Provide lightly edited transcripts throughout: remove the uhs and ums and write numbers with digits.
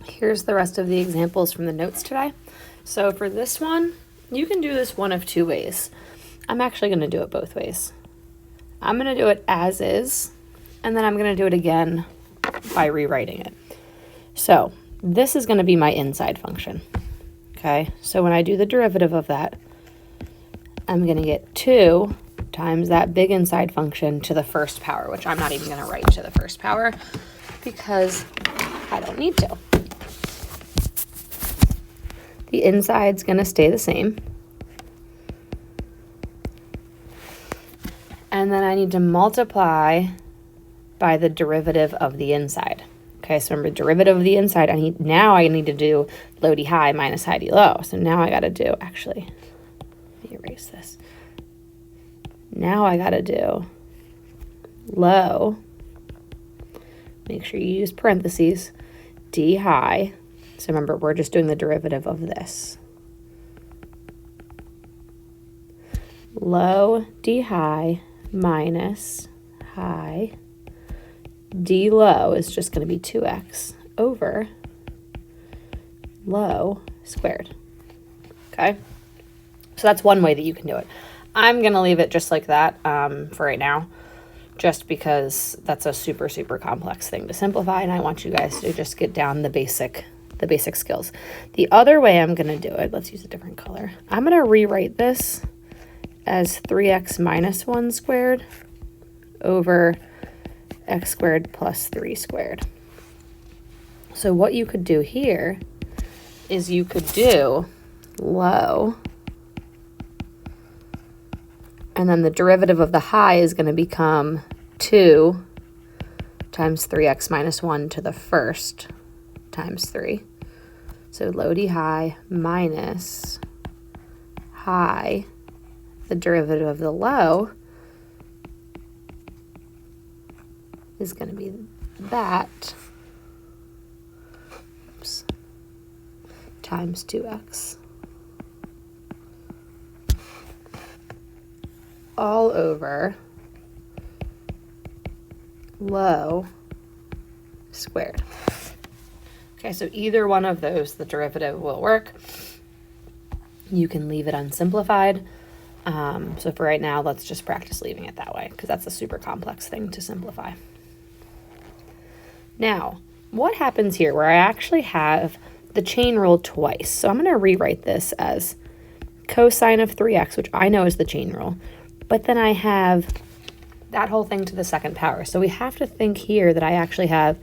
Here's the rest of the examples from the notes today. So for this one, you can do this one of two ways. I'm actually going to do it both ways. I'm going to do it as is, and then I'm going to do it again by rewriting it. So this is going to be my inside function. Okay, so when I do the derivative of that, I'm going to get 2 times that big inside function to the first power, which I'm not even going to write to the first power because I don't need to. The inside's going to stay the same. And then I need to multiply by the derivative of the inside. Okay, so remember, derivative of the inside, I need to do low d high minus high d low. So now I got to do, actually, let me erase this. Now I got to do low, make sure you use parentheses, d high. So remember, we're just doing the derivative of this. Low d high minus high d low is just going to be 2x over low squared. Okay, so that's one way that you can do it. I'm going to leave it just like that for right now, just because that's a super, super complex thing to simplify, and I want you guys to just get down the basic skills. The other way I'm going to do it, let's use a different color. I'm going to rewrite this as 3x minus 1 squared over x squared plus 3 squared. So what you could do here is you could do low, and then the derivative of the high is going to become 2 times 3x minus 1 to the first times 3. So low d high minus high, the derivative of the low is going to be that times 2x all over low squared. Okay, so either one of those, the derivative will work. You can leave it unsimplified. So for right now, let's just practice leaving it that way because that's a super complex thing to simplify. Now, what happens here where I actually have the chain rule twice? So I'm going to rewrite this as cosine of 3x, which I know is the chain rule, but then I have that whole thing to the second power. So we have to think here that I actually have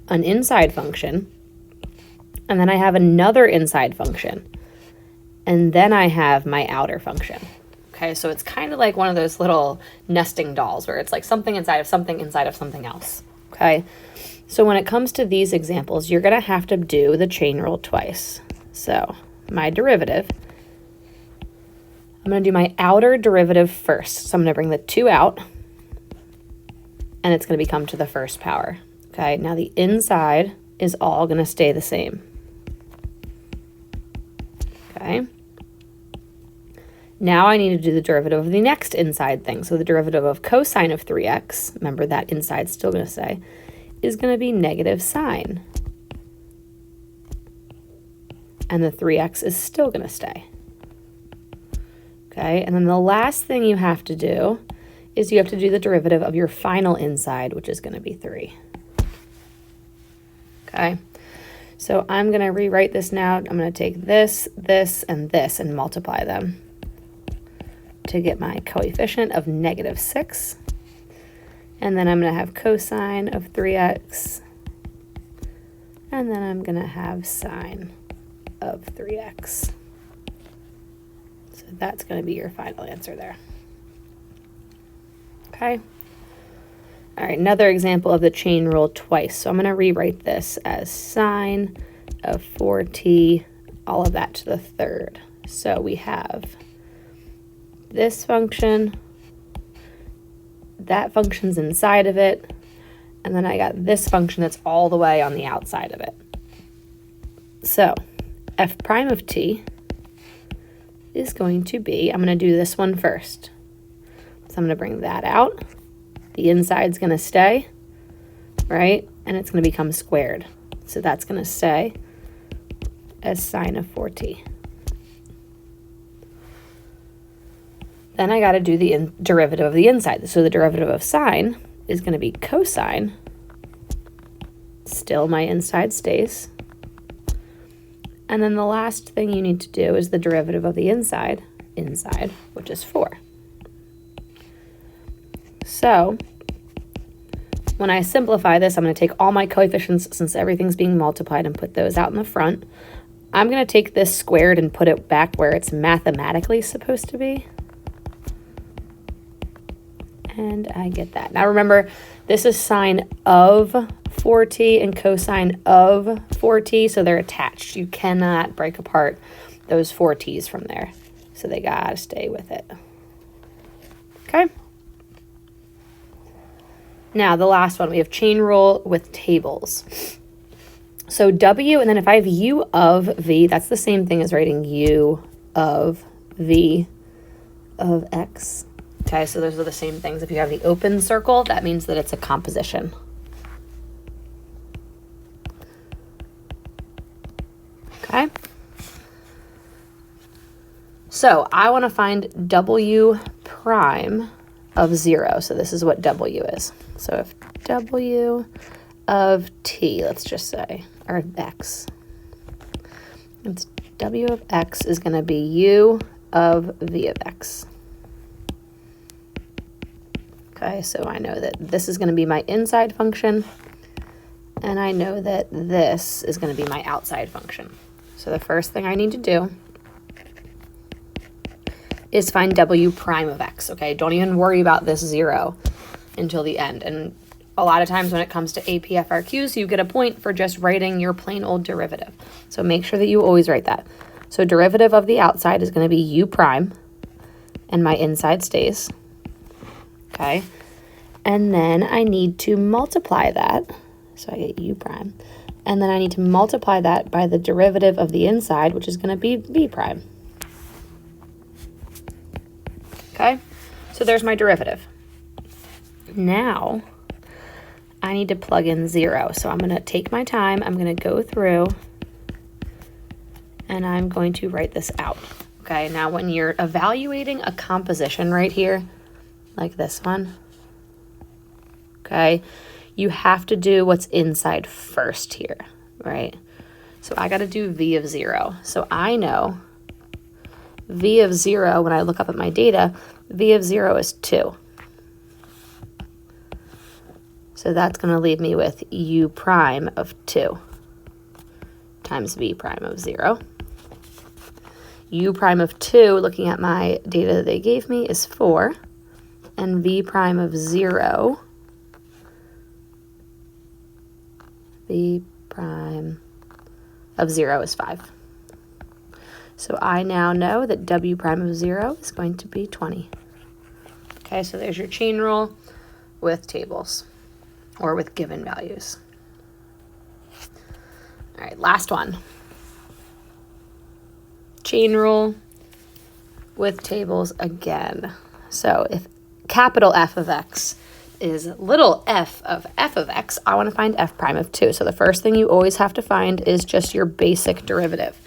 an inside function, and then I have another inside function, and then I have my outer function. Okay, so it's kind of like one of those little nesting dolls where it's like something inside of something inside of something else. Okay, so when it comes to these examples, you're going to have to do the chain rule twice. So my derivative, I'm going to do my outer derivative first. So I'm going to bring the 2 out, and it's going to become to the first power. Okay, now the inside is all going to stay the same. Okay. Now I need to do the derivative of the next inside thing. So the derivative of cosine of 3x, remember that inside's still going to stay, is going to be negative sine. And the 3x is still going to stay. Okay, and then the last thing you have to do is you have to do the derivative of your final inside, which is going to be 3. Okay, so I'm going to rewrite this now. I'm going to take this, this, and this and multiply them to get my coefficient of negative 6. And then I'm going to have cosine of 3x. And then I'm going to have sine of 3x. So that's going to be your final answer there. Okay. All right, another example of the chain rule twice. So I'm going to rewrite this as sine of 4t, all of that to the third. So we have this function, that function's inside of it, and then I got this function that's all the way on the outside of it. So f prime of t is going to be, I'm going to do this one first. So I'm going to bring that out. The inside's going to stay, right? And it's going to become squared. So that's going to stay as sine of 4t. Then I got to do the derivative of the inside. So the derivative of sine is going to be cosine. Still my inside stays. And then the last thing you need to do is the derivative of the inside, which is 4. So when I simplify this, I'm going to take all my coefficients, since everything's being multiplied, and put those out in the front. I'm going to take this squared and put it back where it's mathematically supposed to be. And I get that. Now remember, this is sine of 4t and cosine of 4t, so they're attached. You cannot break apart those 4t's from there. So they gotta stay with it. Okay? Now the last one, we have chain rule with tables. So W, and then if I have U of V, that's the same thing as writing U of V of X. Okay, so those are the same things. If you have the open circle, that means that it's a composition. Okay. So I want to find W prime of 0. So this is what W is. So if W of T, let's just say, or X, it's W of X is going to be U of V of X. Okay, so I know that this is going to be my inside function, and I know that this is going to be my outside function. So the first thing I need to do is find W prime of X, okay? Don't even worry about this 0 until the end. And a lot of times when it comes to AP FRQs, you get a point for just writing your plain old derivative. So make sure that you always write that. So derivative of the outside is going to be U prime, and my inside stays. Okay, and then I need to multiply that. So I get U prime. And then I need to multiply that by the derivative of the inside, which is going to be V prime. Okay, so there's my derivative. Now I need to plug in 0. So I'm going to take my time. I'm going to go through and I'm going to write this out. Okay, now when you're evaluating a composition right here, like this one, okay, you have to do what's inside first here, right? So I got to do V of 0. So I know V of 0, when I look up at my data, V of 0 is 2. So that's going to leave me with U prime of 2 times V prime of 0. U prime of 2, looking at my data that they gave me, is 4. And V prime of 0, V prime of 0 is 5. So I now know that W prime of 0 is going to be 20. Okay, so there's your chain rule with tables, or with given values. All right, last one. Chain rule with tables again. So if capital F of X is little f of X, I want to find F prime of 2. So the first thing you always have to find is just your basic derivative.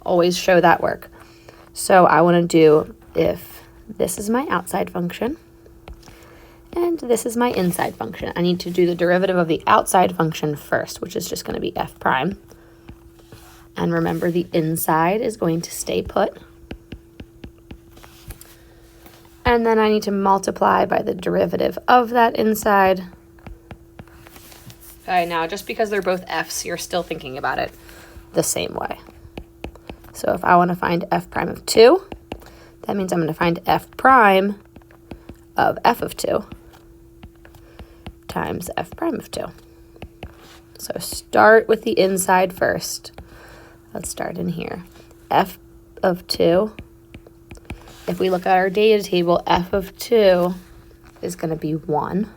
Always show that work. So I want to do, if this is my outside function and this is my inside function, I need to do the derivative of the outside function first, which is just going to be F prime. And remember, the inside is going to stay put. And then I need to multiply by the derivative of that inside. Okay, now just because they're both F's, you're still thinking about it the same way. So if I want to find F prime of 2, that means I'm going to find F prime of F of 2 times F prime of 2. So start with the inside first. Let's start in here. F of 2. If we look at our data table, F of 2 is going to be 1.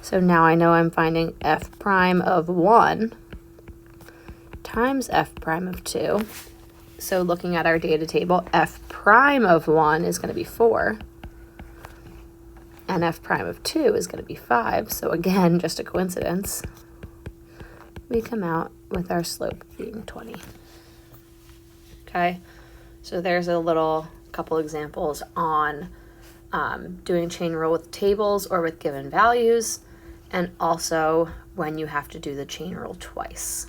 So now I know I'm finding F prime of 1 times F prime of 2. So looking at our data table, F prime of 1 is going to be 4. And F prime of 2 is going to be 5. So again, just a coincidence. we come out with our slope being 20. Okay, so there's a little couple examples on doing chain rule with tables or with given values, and also when you have to do the chain rule twice.